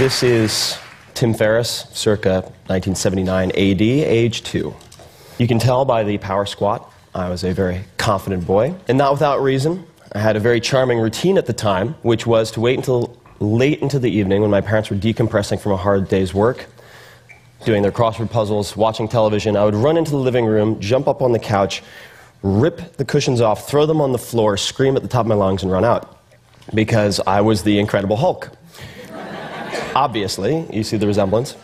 This is Tim Ferriss, circa 1979 AD, age 2. You can tell by the power squat, I was a very confident boy, and not without reason. I had a very charming routine at the time, which was to wait until late into the evening when my parents were decompressing from a hard day's work, doing their crossword puzzles, watching television. I would run into the living room, jump up on the couch, rip the cushions off, throw them on the floor, scream at the top of my lungs, and run out. Because I was the Incredible Hulk. Obviously, you see the resemblance.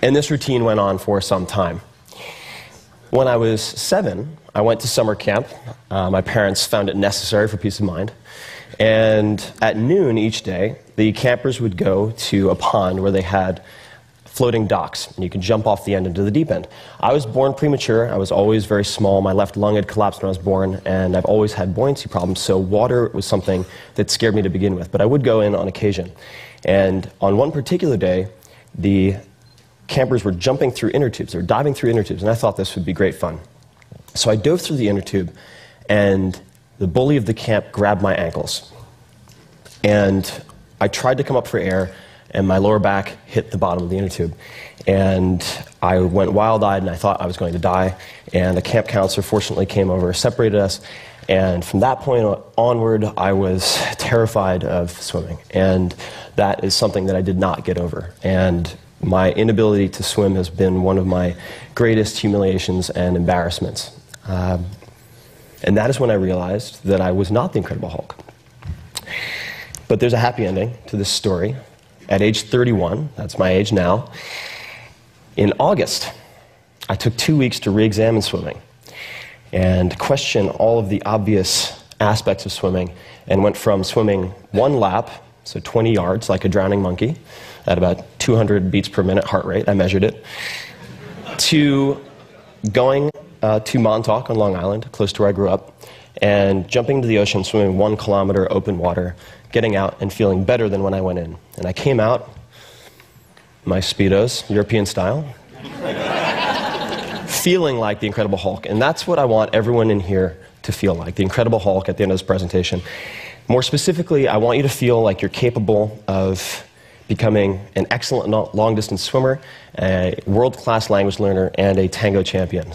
And this routine went on for some time. When I was 7, I went to summer camp. My parents found it necessary for peace of mind. And at noon each day, the campers would go to a pond where they had floating docks, and you could jump off the end into the deep end. I was born premature. I was always very small. My left lung had collapsed when I was born, and I've always had buoyancy problems, so water was something that scared me to begin with. But I would go in on occasion. And on one particular day, the campers were jumping through inner tubes. They were diving through inner tubes, and I thought this would be great fun. So I dove through the inner tube, and the bully of the camp grabbed my ankles. And I tried to come up for air, and my lower back hit the bottom of the inner tube. And I went wild-eyed, and I thought I was going to die. And the camp counselor fortunately came over, separated us, and from that point onward, I was terrified of swimming. And that is something that I did not get over. And my inability to swim has been one of my greatest humiliations and embarrassments. And that is when I realized that I was not the Incredible Hulk. But there's a happy ending to this story. At age 31, that's my age now, in August, I took 2 weeks to re-examine swimming and question all of the obvious aspects of swimming, and went from swimming 1 lap, so 20 yards, like a drowning monkey, at about 200 beats per minute heart rate, I measured it, to going to Montauk on Long Island, close to where I grew up, and jumping into the ocean, swimming 1 kilometer open water, getting out and feeling better than when I went in. And I came out, my Speedos, European style, feeling like the Incredible Hulk. And that's what I want everyone in here to feel like, the Incredible Hulk at the end of this presentation. More specifically, I want you to feel like you're capable of becoming an excellent long-distance swimmer, a world-class language learner, and a tango champion.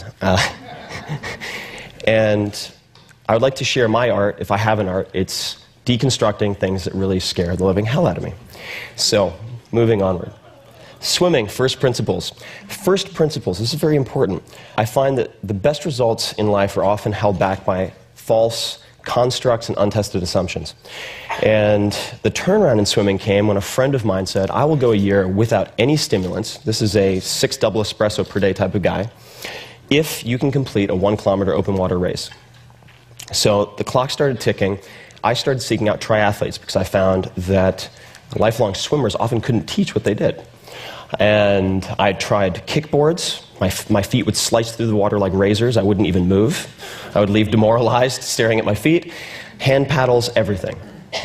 And I would like to share my art, if I have an art. It's deconstructing things that really scare the living hell out of me. So, moving onward. Swimming, first principles. First principles, this is very important. I find that the best results in life are often held back by false constructs and untested assumptions. And the turnaround in swimming came when a friend of mine said, I will go a year without any stimulants. This is a 6 double espresso per day type of guy, if you can complete a 1 kilometer open water race. So the clock started ticking. I started seeking out triathletes because I found that lifelong swimmers often couldn't teach what they did. And I tried kickboards. My feet would slice through the water like razors. I wouldn't even move. I would leave demoralized, staring at my feet. Hand paddles, everything.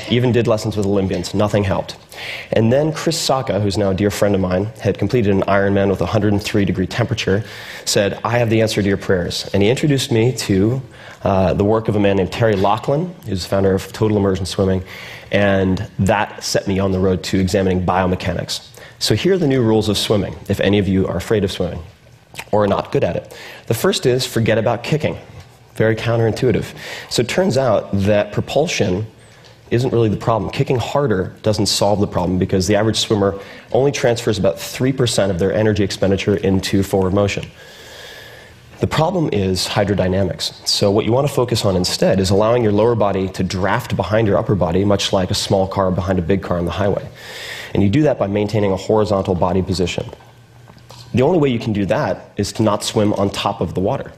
Even did lessons with Olympians. Nothing helped. And then Chris Sacca, who's now a dear friend of mine, had completed an Ironman with 103-degree temperature, said, I have the answer to your prayers. And he introduced me to the work of a man named Terry Laughlin, who's the founder of Total Immersion Swimming, and that set me on the road to examining biomechanics. So here are the new rules of swimming, if any of you are afraid of swimming or are not good at it. The first is forget about kicking. Very counterintuitive. So it turns out that propulsion isn't really the problem. Kicking harder doesn't solve the problem because the average swimmer only transfers about 3% of their energy expenditure into forward motion. The problem is hydrodynamics. So what you want to focus on instead is allowing your lower body to draft behind your upper body, much like a small car behind a big car on the highway. And you do that by maintaining a horizontal body position. The only way you can do that is to not swim on top of the water.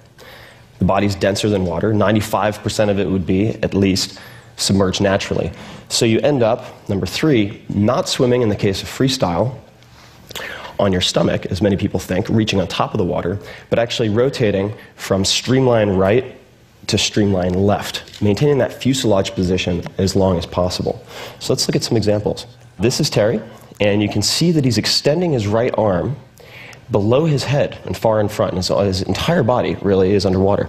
The body's denser than water. 95% of it would be, at least, submerged naturally. So you end up, number 3, not swimming in the case of freestyle on your stomach, as many people think, reaching on top of the water, but actually rotating from streamline right to streamline left, maintaining that fuselage position as long as possible. So let's look at some examples. This is Terry, and you can see that he's extending his right arm below his head and far in front, and so his entire body really is underwater.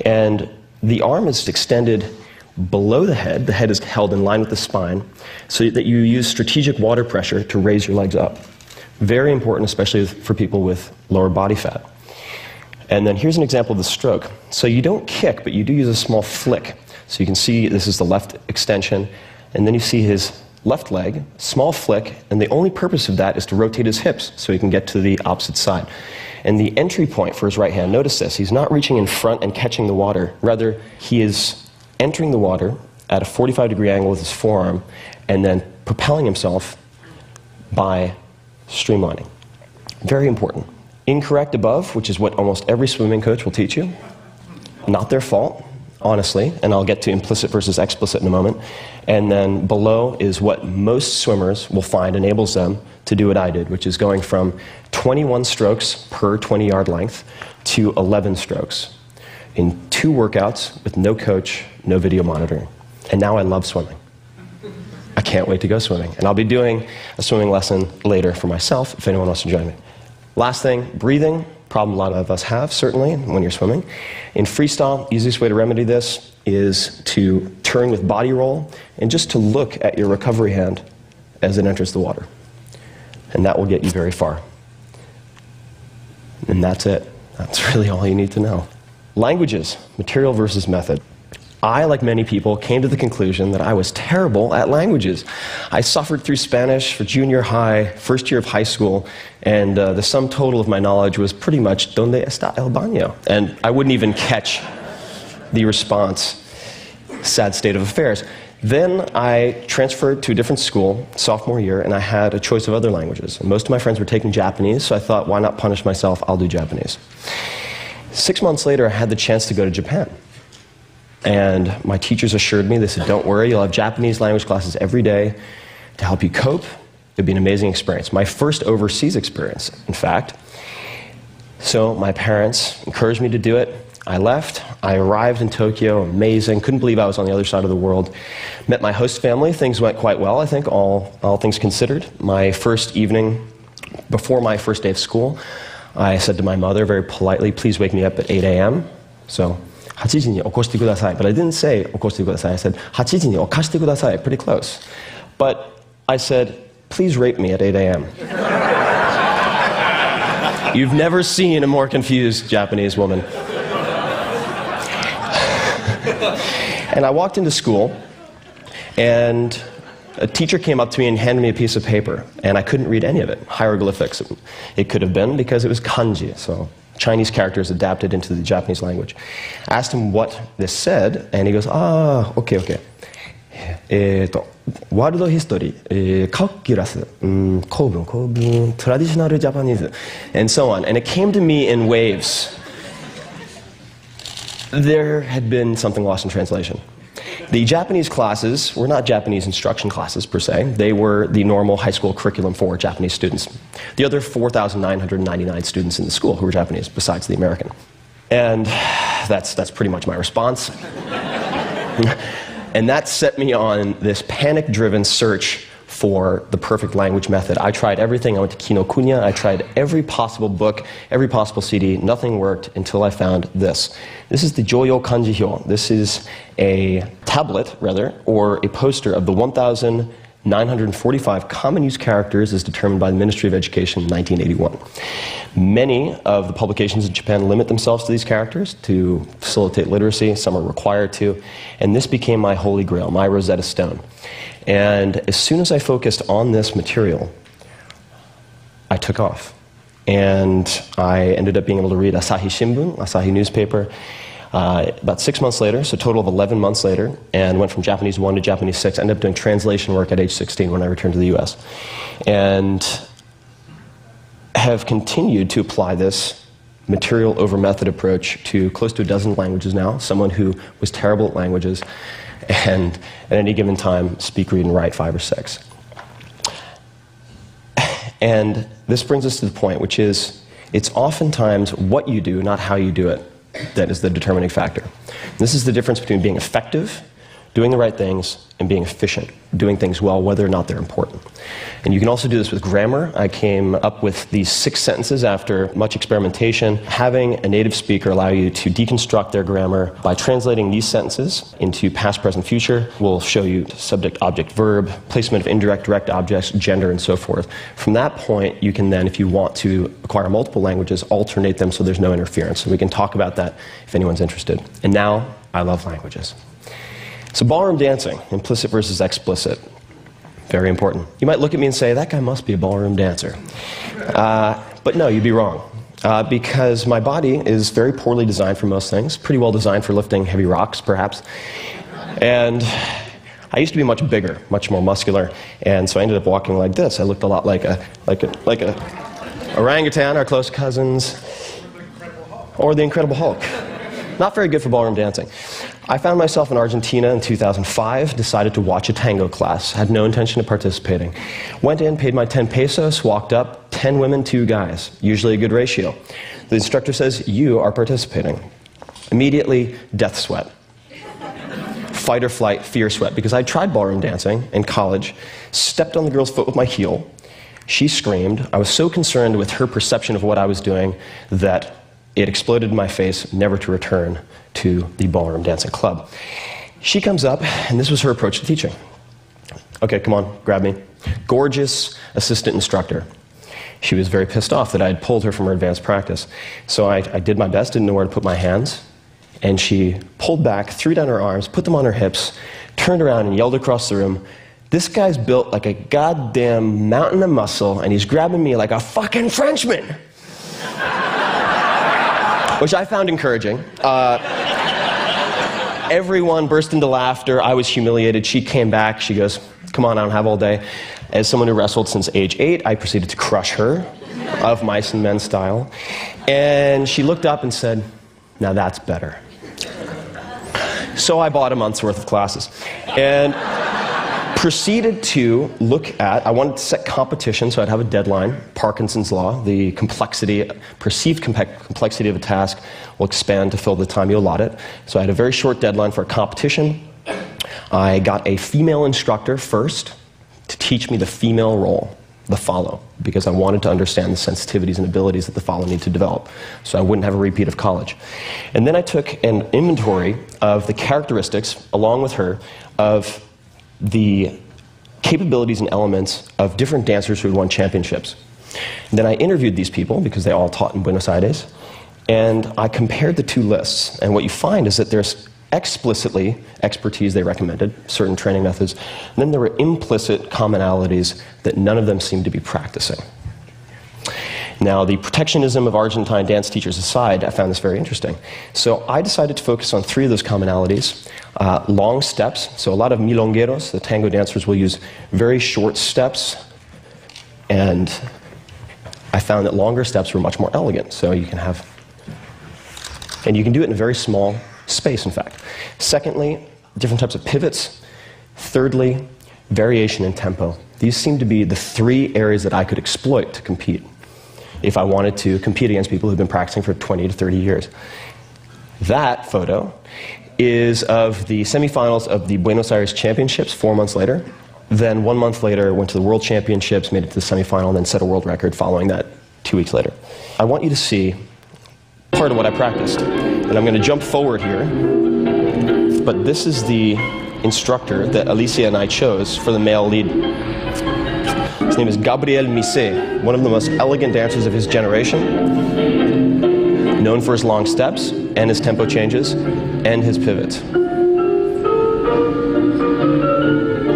And the arm is extended below the head is held in line with the spine, so that you use strategic water pressure to raise your legs up. Very important, especially for people with lower body fat. And then here's an example of the stroke. So you don't kick, but you do use a small flick. So you can see this is the left extension, and then you see his left leg, small flick, and the only purpose of that is to rotate his hips so he can get to the opposite side. And the entry point for his right hand, notice this, he's not reaching in front and catching the water. Rather, he is entering the water at a 45-degree angle with his forearm and then propelling himself by streamlining. Very important. Incorrect above, which is what almost every swimming coach will teach you. Not their fault, honestly, and I'll get to implicit versus explicit in a moment. And then below is what most swimmers will find enables them to do what I did, which is going from 21 strokes per 20-yard length to 11 strokes in 2 workouts with no coach, no video monitoring. And now I love swimming. I can't wait to go swimming. And I'll be doing a swimming lesson later for myself if anyone wants to join me. Last thing, breathing. Problem a lot of us have, certainly, when you're swimming. In freestyle, easiest way to remedy this is to turn with body roll and just to look at your recovery hand as it enters the water. And that will get you very far. And that's it. That's really all you need to know. Languages, material versus method. I, like many people, came to the conclusion that I was terrible at languages. I suffered through Spanish for junior high, first year of high school, and the sum total of my knowledge was pretty much ¿Dónde está el baño? And I wouldn't even catch the response. Sad state of affairs. Then I transferred to a different school, sophomore year, and I had a choice of other languages. Most of my friends were taking Japanese, so I thought, why not punish myself? I'll do Japanese. 6 months later, I had the chance to go to Japan. And my teachers assured me, they said, don't worry, you'll have Japanese language classes every day to help you cope. It'd be an amazing experience. My first overseas experience, in fact. So my parents encouraged me to do it. I left. I arrived in Tokyo, amazing. Couldn't believe I was on the other side of the world. Met my host family. Things went quite well, I think, all things considered. My first evening, before my first day of school, I said to my mother very politely, please wake me up at 8 a.m. So, 8時に起こしてください. But I didn't say 起こしてください. I said 8時に起こしてください. Pretty close. But I said, please rape me at 8 a.m. You've never seen a more confused Japanese woman. And I walked into school, and a teacher came up to me and handed me a piece of paper, and I couldn't read any of it. Hieroglyphics. It could have been because it was kanji, so Chinese characters adapted into the Japanese language. I asked him what this said, and he goes, okay. ワールドヒストリー、カルキュラス、構文、トラディショナルジャパニーズ, and so on. And it came to me in waves. There had been something lost in translation. The Japanese classes were not Japanese instruction classes per se. They were the normal high school curriculum for Japanese students. The other 4,999 students in the school who were Japanese, besides the American. And that's pretty much my response. And that set me on this panic-driven search for the perfect language method. I tried everything. I went to Kinokuniya. I tried every possible book, every possible CD. Nothing worked until I found this. This is the Joyo Kanji Hyo. This is a tablet, rather, or a poster of the 1,945 common use characters as determined by the Ministry of Education in 1981. Many of the publications in Japan limit themselves to these characters to facilitate literacy. Some are required to. And this became my holy grail, my Rosetta Stone. And as soon as I focused on this material, I took off. And I ended up being able to read Asahi Shimbun, Asahi newspaper, about 6 months later, so a total of 11 months later, and went from Japanese 1 to Japanese 6. I ended up doing translation work at age 16 when I returned to the US. And have continued to apply this material over method approach to close to a dozen languages now, someone who was terrible at languages, and at any given time speak, read, and write 5 or 6. And this brings us to the point, which is, it's oftentimes what you do, not how you do it, that is the determining factor. This is the difference between being effective doing the right things, and being efficient, doing things well, whether or not they're important. And you can also do this with grammar. I came up with these 6 sentences after much experimentation. Having a native speaker allow you to deconstruct their grammar by translating these sentences into past, present, future. We'll show you subject, object, verb, placement of indirect, direct objects, gender, and so forth. From that point, you can then, if you want to acquire multiple languages, alternate them so there's no interference. So we can talk about that if anyone's interested. And now, I love languages. So ballroom dancing, implicit versus explicit, very important. You might look at me and say, that guy must be a ballroom dancer. But no, you'd be wrong. Because my body is very poorly designed for most things, pretty well designed for lifting heavy rocks, perhaps. And I used to be much bigger, much more muscular, and so I ended up walking like this. I looked a lot like a orangutan, our close cousins, or the Incredible Hulk. Not very good for ballroom dancing. I found myself in Argentina in 2005, decided to watch a tango class, had no intention of participating. Went in, paid my 10 pesos, walked up, 10 women, 2 guys, usually a good ratio. The instructor says, you are participating. Immediately, death sweat. Fight or flight, fear sweat, because I tried ballroom dancing in college, stepped on the girl's foot with my heel, she screamed. I was so concerned with her perception of what I was doing that it exploded in my face, never to return to the ballroom dancing club. She comes up, and this was her approach to teaching. Okay, come on, grab me. Gorgeous assistant instructor. She was very pissed off that I had pulled her from her advanced practice. So I did my best, didn't know where to put my hands, and she pulled back, threw down her arms, put them on her hips, turned around and yelled across the room, this guy's built like a goddamn mountain of muscle, and he's grabbing me like a fucking Frenchman. Which I found encouraging. Everyone burst into laughter. I was humiliated. She came back. She goes, come on, I don't have all day. As someone who wrestled since age 8, I proceeded to crush her, of mice and men style. And she looked up and said, now that's better. So I bought a month's worth of classes. And proceeded to look at, I wanted to set competition, so I'd have a deadline. Parkinson's law, the complexity, perceived complexity of a task will expand to fill the time you allot it. So I had a very short deadline for a competition. I got a female instructor first to teach me the female role, the follow, because I wanted to understand the sensitivities and abilities that the follow need to develop, so I wouldn't have a repeat of college. And then I took an inventory of the characteristics, along with her, of the capabilities and elements of different dancers who had won championships. And then I interviewed these people, because they all taught in Buenos Aires, and I compared the 2 lists. And what you find is that there's explicitly expertise they recommended, certain training methods, and then there were implicit commonalities that none of them seemed to be practicing. Now, the protectionism of Argentine dance teachers aside, I found this very interesting. So I decided to focus on 3 of those commonalities. Long steps, so a lot of milongueros, the tango dancers, will use very short steps, and I found that longer steps were much more elegant, so you can have, and you can do it in a very small space, in fact. Secondly, different types of pivots. Thirdly, variation in tempo. These seem to be the 3 areas that I could exploit to compete if I wanted to compete against people who've been practicing for 20 to 30 years. That photo is of the semifinals of the Buenos Aires Championships 4 months later. Then 1 month later, went to the World Championships, made it to the semifinal, and then set a world record following that 2 weeks later. I want you to see part of what I practiced. And I'm going to jump forward here, but this is the instructor that Alicia and I chose for the male lead. His name is Gabriel Misé, one of the most elegant dancers of his generation, known for his long steps and his tempo changes and his pivots.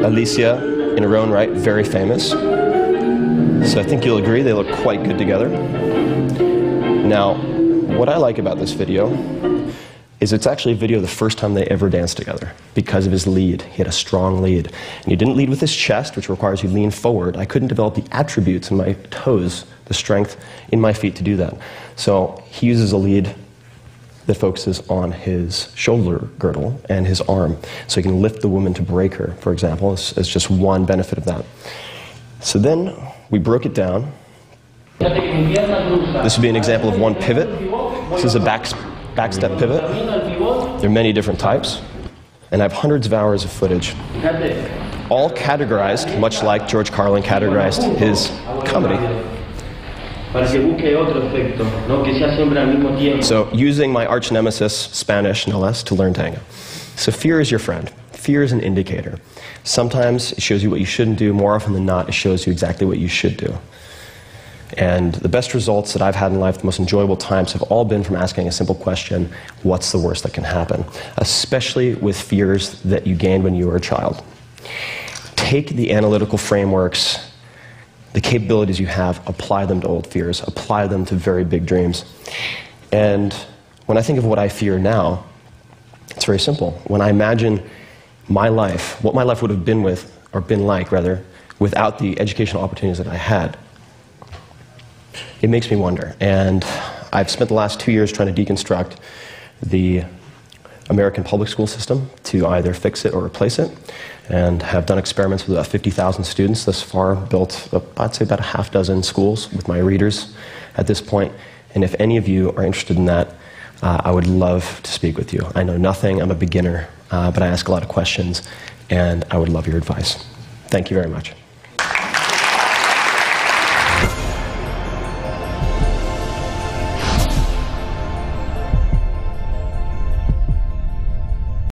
Alicia, in her own right, very famous. So I think you'll agree they look quite good together. Now, what I like about this video is it's actually a video of the first time they ever danced together because of his lead. He had a strong lead. And he didn't lead with his chest, which requires you lean forward. I couldn't develop the attributes in my toes, the strength in my feet to do that. So he uses a lead that focuses on his shoulder girdle and his arm. So he can lift the woman to break her, for example, as just one benefit of that. So then we broke it down. This would be an example of one pivot. This is a back step pivot. There are many different types. and I have hundreds of hours of footage, all categorized, much like George Carlin categorized his comedy. So using my arch nemesis, Spanish no less, to learn tango. So fear is your friend. Fear is an indicator. Sometimes it shows you what you shouldn't do. More often than not, it shows you exactly what you should do. And the best results that I've had in life, the most enjoyable times, have all been from asking a simple question: what's the worst that can happen? Especially with fears that you gained when you were a child. Take the analytical frameworks, the capabilities you have, apply them to old fears, apply them to very big dreams. And when I think of what I fear now, it's very simple. When I imagine my life, what my life would have been without the educational opportunities that I had, it makes me wonder. And I've spent the last 2 years trying to deconstruct the American public school system to either fix it or replace it, and have done experiments with about 50,000 students thus far, built, I'd say, about a half dozen schools with my readers at this point. And if any of you are interested in that, I would love to speak with you. I know nothing, I'm a beginner, but I ask a lot of questions, and I would love your advice. Thank you very much.